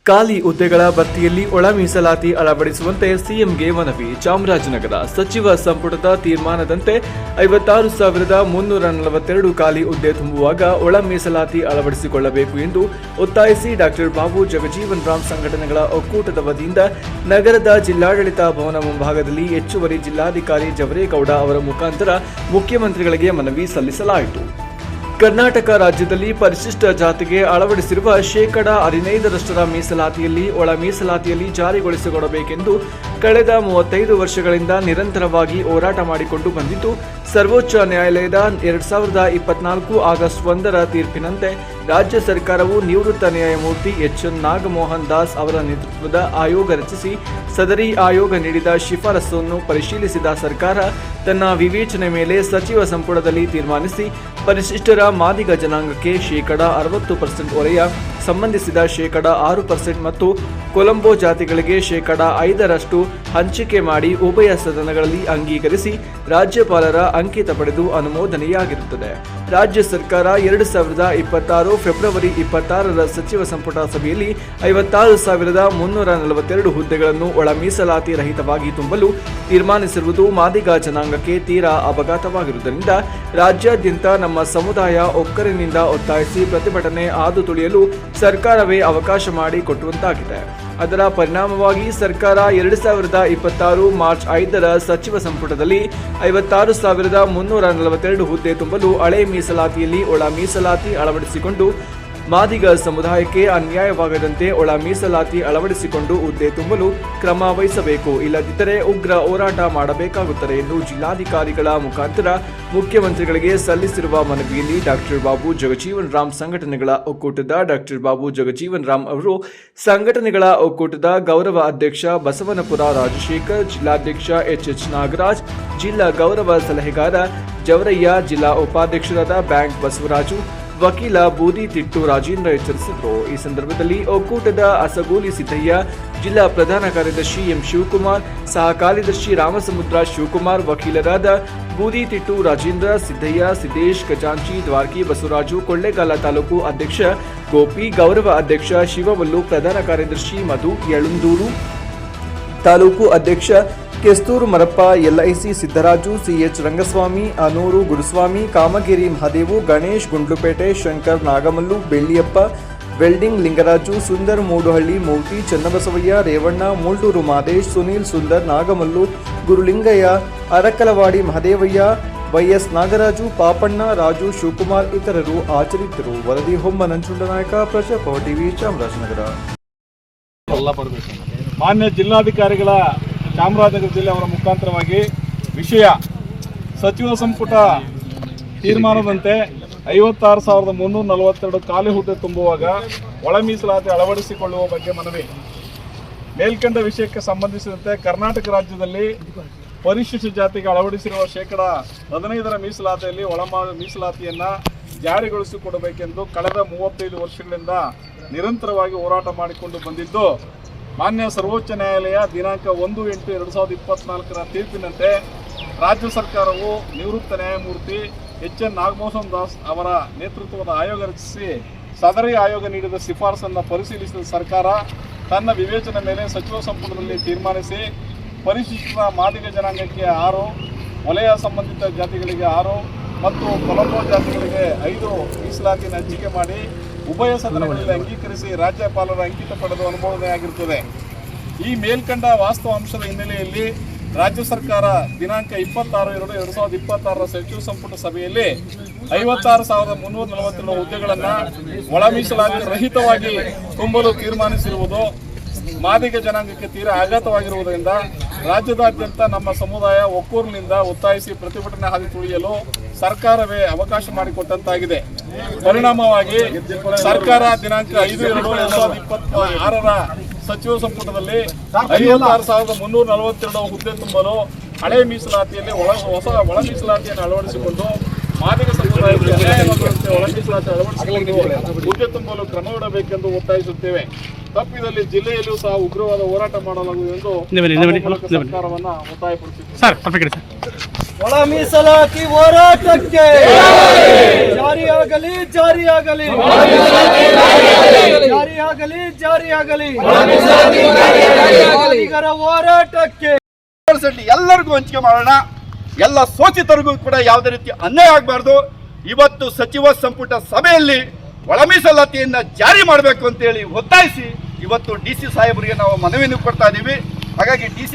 ಖಾಲಿ ಹುದ್ದೆಗಳ ಭರ್ತಿಯಲ್ಲಿ ಒಳ ಮೀಸಲಾತಿ ಅಳವಡಿಸುವಂತೆ ಸಿಎಂಗೆ ಮನವಿ. ಚಾಮರಾಜನಗರ ಸಚಿವ ಸಂಪುಟದ ತೀರ್ಮಾನದಂತೆ 56,342 ಖಾಲಿ ಹುದ್ದೆ ತುಂಬುವಾಗ ಒಳ ಮೀಸಲಾತಿ ಅಳವಡಿಸಿಕೊಳ್ಳಬೇಕು ಎಂದು ಒತ್ತಾಯಿಸಿ ಡಾಕ್ಟರ್ ಬಾಬು ಜಗಜೀವನ್ ರಾಮ್ ಸಂಘಟನೆಗಳ ಒಕ್ಕೂಟದ ವತಿಯಿಂದ ನಗರದ ಜಿಲ್ಲಾಡಳಿತ ಭವನ ಮುಂಭಾಗದಲ್ಲಿ ಹೆಚ್ಚುವರಿ ಜಿಲ್ಲಾಧಿಕಾರಿ ಜವರೇಗೌಡ ಅವರ ಮುಖಾಂತರ ಮುಖ್ಯಮಂತ್ರಿಗಳಿಗೆ ಮನವಿ ಸಲ್ಲಿಸಲಾಯಿತು. ಕರ್ನಾಟಕ ರಾಜ್ಯದಲ್ಲಿ ಪರಿಶಿಷ್ಟ ಜಾತಿಗೆ ಅಳವಡಿಸಿರುವ ಶೇಕಡಾ 15% ಮೀಸಲಾತಿಯಲ್ಲಿ ಒಳ ಮೀಸಲಾತಿಯಲ್ಲಿ ಜಾರಿಗೊಳಿಸಿಕೊಡಬೇಕೆಂದು ಕಳೆದ 35 ವರ್ಷಗಳಿಂದ ನಿರಂತರವಾಗಿ ಹೋರಾಟ ಮಾಡಿಕೊಂಡು ಬಂದಿದ್ದು, ಸರ್ವೋಚ್ಚ ನ್ಯಾಯಾಲಯದ 2024 ಆಗಸ್ಟ್ 1ರ ತೀರ್ಪಿನಂತೆ ರಾಜ್ಯ ಸರ್ಕಾರವು ನಿವೃತ್ತ ನ್ಯಾಯಮೂರ್ತಿ ಎಚ್.ಎನ್. ನಾಗಮೋಹನ್ ದಾಸ್ ಅವರ ನೇತೃತ್ವದ ಆಯೋಗ ರಚಿಸಿ ಸದರಿ ಆಯೋಗ ನೀಡಿದ ಶಿಫಾರಸನ್ನು ಪರಿಶೀಲಿಸಿದ ಸರ್ಕಾರ ತನ್ನ ವಿವೇಚನೆ ಮೇಲೆ ಸಚಿವ ಸಂಪುಟದಲ್ಲಿ ತೀರ್ಮಾನಿಸಿ ಪರಿಶಿಷ್ಟರ ಮಾದಿಗ ಜನಾಂಗಕ್ಕೆ ಶೇಕಡಾ 60% ವಲಯ ಸಂಬಂಧಿಸಿದ ಶೇಕಡಾ 6% ಮತ್ತು ಕೊಲಂಬೋ ಜಾತಿಗಳಿಗೆ ಶೇಕಡಾ 5% ಹಂಚಿಕೆ ಮಾಡಿ ಉಭಯ ಸದನಗಳಲ್ಲಿ ಅಂಗೀಕರಿಸಿ ರಾಜ್ಯಪಾಲರ ಅಂಕಿತ ಪಡೆದು ಅನುಮೋದನೆಯಾಗಿರುತ್ತದೆ. ರಾಜ್ಯ ಸರ್ಕಾರ 2026 ಫೆಬ್ರವರಿ 26ರ ಸಚಿವ ಸಂಪುಟ ಸಭೆಯಲ್ಲಿ 56,342 ಹುದ್ದೆಗಳನ್ನು ಒಳ ಮೀಸಲಾತಿ ರಹಿತವಾಗಿ ತುಂಬಲು ತೀರ್ಮಾನಿಸಿರುವುದು ಮಾದಿಗ ಜನಾಂಗಕ್ಕೆ ತೀರಾ ಅಪಘಾತವಾಗಿರುವುದರಿಂದ ರಾಜ್ಯಾದ್ಯಂತ ನಮ್ಮ ಸಮುದಾಯ ಒಕ್ಕರಿನಿಂದ ಒತ್ತಾಯಿಸಿ ಪ್ರತಿಭಟನೆ ಹಾದು ತುಳಿಯಲು ಸರ್ಕಾರವೇ ಅವಕಾಶ ಮಾಡಿ ಕೊಟ್ಟುವಂತಾಗಿದೆ. ಅದರ ಪರಿಣಾಮವಾಗಿ ಸರ್ಕಾರ 2026 ಮಾರ್ಚ್ 5ರ ಸಚಿವ ಸಂಪುಟದಲ್ಲಿ 56,342 ಹುದ್ದೆ ತುಂಬಲು ಹಳೆ ಮೀಸಲಾತಿಯಲ್ಲಿ ಒಳ ಮೀಸಲಾತಿ ಅಳವಡಿಸಿಕೊಂಡು ಮಾದಿಗ ಸಮುದಾಯಕ್ಕೆ ಅನ್ಯಾಯವಾಗದಂತೆ ಒಳ ಮೀಸಲಾತಿ ಅಳವಡಿಸಿಕೊಂಡು ಹುದ್ದೆ ತುಂಬಲು ಕ್ರಮ ವಹಿಸಬೇಕು, ಇಲ್ಲದಿದ್ದರೆ ಉಗ್ರ ಹೋರಾಟ ಮಾಡಬೇಕಾಗುತ್ತದೆ ಎಂದು ಜಿಲ್ಲಾಧಿಕಾರಿಗಳ ಮುಖಾಂತರ ಮುಖ್ಯಮಂತ್ರಿಗಳಿಗೆ ಸಲ್ಲಿಸಿರುವ ಮನವಿಯಲ್ಲಿ ಡಾಕ್ಟರ್ ಬಾಬು ಜಗಜೀವನ್ ರಾಮ್ ಸಂಘಟನೆಗಳ ಒಕ್ಕೂಟದ ಡಾಕ್ಟರ್ ಬಾಬು ಜಗಜೀವನ್ ರಾಮ್ ಅವರು, ಸಂಘಟನೆಗಳ ಒಕ್ಕೂಟದ ಗೌರವ ಅಧ್ಯಕ್ಷ ಬಸವನಪುರ ರಾಜಶೇಖರ್, ಜಿಲ್ಲಾಧ್ಯಕ್ಷ ಎಚ್. ನಾಗರಾಜ್, ಜಿಲ್ಲಾ ಗೌರವ ಸಲಹೆಗಾರ ಜವರಯ್ಯ, ಜಿಲ್ಲಾ ಉಪಾಧ್ಯಕ್ಷರಾದ ಬ್ಯಾಂಕ್ ಬಸವರಾಜು, ವಕೀಲ ಬೂದಿ ತಿಟ್ಟು ರಾಜೇಂದ್ರ ಎಚ್ಚರಿಸಿದರು. ಈ ಸಂದರ್ಭದಲ್ಲಿ ಒಕ್ಕೂಟದ ಅಸಗೋಲಿ ಸಿದ್ದಯ್ಯ, ಜಿಲ್ಲಾ ಪ್ರಧಾನ ಕಾರ್ಯದರ್ಶಿ ಎಂ. ಶಿವಕುಮಾರ್, ಸಹ ಕಾರ್ಯದರ್ಶಿ ರಾಮಸಮುದ್ರ ಶಿವಕುಮಾರ್, ವಕೀಲರಾದ ಬೂದಿ ತಿಟ್ಟು ರಾಜೇಂದ್ರ, ಸಿದ್ದಯ್ಯ, ಸಿದ್ದೇಶ್, ಖಜಾಂಚಿ, ದ್ವಾರಕಿ ಬಸವರಾಜು, ಕೊಳ್ಳೇಗಾಲ ತಾಲೂಕು ಅಧ್ಯಕ್ಷ ಗೋಪಿ, ಗೌರವ ಅಧ್ಯಕ್ಷ ಶಿವವಲ್ಲು, ಪ್ರಧಾನ ಕಾರ್ಯದರ್ಶಿ ಮಧು, ಯಳಂದೂರು ತಾಲೂಕು ಅಧ್ಯಕ್ಷ Kesthur Marappa, LIC Siddaraju, CH Rangaswamy, Anur Guruswamy, Kamagiri Mahadevu, Ganesh Gundlupet, Shankar Nagamallu, Belliyappa, welding Lingaraju, Sundar Muduhalli, Murthy Channabasavaiah, Revanna, Multur Madesh, Suneel, Sundar Nagamallu, Gurulingaiah, Arakalavadi Mahadevaiah, YS Nagaraju, Papanna, Raju, Shivakumar ಇತರರು ಹಾಜರಿದ್ದರು. ವರದಿ ಹೊಮ್ಮ ನಂಜುಂಡನಾಯಕ, ಪ್ರಜಾಪವರ್ ಟಿವಿ, ಚಾಮರಾಜನಗರ. ಮಾನ್ಯ ಜಿಲ್ಲಾಧಿಕಾರಿಗಳ ಚಾಮರಾಜನಗರ ಜಿಲ್ಲೆ ಅವರ ಮುಖಾಂತರವಾಗಿ ವಿಷಯ ಸಚಿವ ಸಂಪುಟ ತೀರ್ಮಾನದಂತೆ 56,342 ಖಾಲಿ ಹುದ್ದೆ ತುಂಬುವಾಗ ಒಳ ಮೀಸಲಾತಿ ಅಳವಡಿಸಿಕೊಳ್ಳುವ ಬಗ್ಗೆ ಮನವಿ. ಮೇಲ್ಕಂಡ ವಿಷಯಕ್ಕೆ ಸಂಬಂಧಿಸಿದಂತೆ ಕರ್ನಾಟಕ ರಾಜ್ಯದಲ್ಲಿ ಪರಿಶಿಷ್ಟ ಜಾತಿಗೆ ಅಳವಡಿಸಿರುವ ಶೇಕಡಾ 15ರ ಮೀಸಲಾತಿಯಲ್ಲಿ ಒಳ ಮೀಸಲಾತಿಯನ್ನು ಜಾರಿಗೊಳಿಸಿಕೊಡಬೇಕೆಂದು ಕಳೆದ 35 ವರ್ಷಗಳಿಂದ ನಿರಂತರವಾಗಿ ಹೋರಾಟ ಮಾಡಿಕೊಂಡು ಬಂದಿದ್ದು, ಮಾನ್ಯ ಸರ್ವೋಚ್ಚ ನ್ಯಾಯಾಲಯ ದಿನಾಂಕ 1/8/2024ರ ತೀರ್ಪಿನಂತೆ ರಾಜ್ಯ ಸರ್ಕಾರವು ನಿವೃತ್ತ ನ್ಯಾಯಮೂರ್ತಿ ಎಚ್.ಎನ್. ನಾಗಮೋಹನ್ ದಾಸ್ ಅವರ ನೇತೃತ್ವದ ಆಯೋಗ ರಚಿಸಿ ಸದರಿ ಆಯೋಗ ನೀಡಿದ ಶಿಫಾರಸನ್ನು ಪರಿಶೀಲಿಸಿದ ಸರ್ಕಾರ ತನ್ನ ವಿವೇಚನೆ ಮೇಲೆ ಸಚಿವ ಸಂಪುಟದಲ್ಲಿ ತೀರ್ಮಾನಿಸಿ ಪರಿಶಿಷ್ಟ ಮಾದಿಗ ಜನಾಂಗಕ್ಕೆ 6, ವಲಯ ಸಂಬಂಧಿತ ಜಾತಿಗಳಿಗೆ 6 ಮತ್ತು ಕೊಲಂಬೋ ಜಾತಿಗಳಿಗೆ 5 ಮೀಸಲಾತಿಯನ್ನು ಹಂಚಿಕೆ ಮಾಡಿ ಉಭಯ ಸದನಗಳಲ್ಲಿ ಅಂಗೀಕರಿಸಿ ರಾಜ್ಯಪಾಲರ ಅಂಕಿತ ಪಡೆದು ಅನುಮೋದನೆಯಾಗಿರುತ್ತದೆ. ಈ ಮೇಲ್ಕಂಡ ವಾಸ್ತವ ಅಂಶದ ಹಿನ್ನೆಲೆಯಲ್ಲಿ ರಾಜ್ಯ ಸರ್ಕಾರ ದಿನಾಂಕ 26/2/2026ರ ಸಚಿವ ಸಂಪುಟ ಸಭೆಯಲ್ಲಿ 56,342 ಹುದ್ದೆಗಳನ್ನು ಒಳ ಮೀಸಲಾತಿ ರಹಿತವಾಗಿ ತುಂಬಲು ತೀರ್ಮಾನಿಸಿರುವುದು ಮಾದಿಗ ಜನಾಂಗಕ್ಕೆ ತೀರಾ ಆಘಾತವಾಗಿರುವುದರಿಂದ ರಾಜ್ಯದಾದ್ಯಂತ ನಮ್ಮ ಸಮುದಾಯ ಒಕ್ಕೂರಿನಿಂದ ಒತ್ತಾಯಿಸಿ ಪ್ರತಿಭಟನೆ ಹಾದಿ ತುಳಿಯಲು ಸರ್ಕಾರವೇ ಅವಕಾಶ ಮಾಡಿಕೊಟ್ಟಂತಾಗಿದೆ. ಪರಿಣಾಮವಾಗಿ ಸರ್ಕಾರ ದಿನಾಂಕ 5/2/2026ರ ಸಚಿವ ಸಂಪುಟದಲ್ಲಿ 56,342 ಹುದ್ದೆ ತುಂಬಲು ಹಳೆ ಮೀಸಲಾತಿಯಲ್ಲಿ ಹೊಸ ಒಳ ಮೀಸಲಾತಿಯನ್ನು ಅಳವಡಿಸಿಕೊಂಡು ಮಾದಿಗ ಸಮುದಾಯಕ್ಕೆ ಅನ್ಯಾಯವಾಗುವಂತೆ ಒಳ ಮೀಸಲಾತಿ ಅಳವಡಿಸಿಕೊಂಡು ಹುದ್ದೆ ತುಂಬಲು ಕ್ರಮವಿಡಬೇಕೆಂದು ಒತ್ತಾಯಿಸುತ್ತೇವೆ. ತಪ್ಪಿದಲ್ಲಿ ಜಿಲ್ಲೆಯಲ್ಲೂ ಸಹ ಉಗ್ರವಾದ ಹೋರಾಟ ಮಾಡಲಾಗುವುದು ಎಂದು ಸರ್ಕಾರವನ್ನ ಒತ್ತಾಯಪಡಿಸಿದ್ದೇವೆ. ಒಳ ಮೀಸಲಾತಿ ಹೋರಾಟಕ್ಕೆ ಜಾರಿಯಾಗಲಿ ಜಾರಿಯಾಗಲಿ ಜಾರಿಯಾಗಲಿ ಜಾರಿಯಾಗಲಿ ಮಾದಿಗರ ಹೋರಾಟಕ್ಕೆ ಎಲ್ಲರಿಗೂ ಹಂಚಿಕೆ ಮಾಡೋಣ. ಎಲ್ಲ ಶೋಷಿತರಿಗೂ ಕೂಡ ಯಾವುದೇ ರೀತಿ ಅನ್ಯಾಯ ಆಗಬಾರ್ದು. ಇವತ್ತು ಸಚಿವ ಸಂಪುಟ ಸಭೆಯಲ್ಲಿ ಒಳ ಮೀಸಲಾತಿಯನ್ನ ಜಾರಿ ಮಾಡಬೇಕು ಅಂತೇಳಿ ಒತ್ತಾಯಿಸಿ ಇವತ್ತು DC ಸಾಹೇಬರಿಗೆ ನಾವು ಮನವಿಯನ್ನು ಕೊಡ್ತಾ ಇದ್ದೀವಿ. ಹಾಗಾಗಿ DC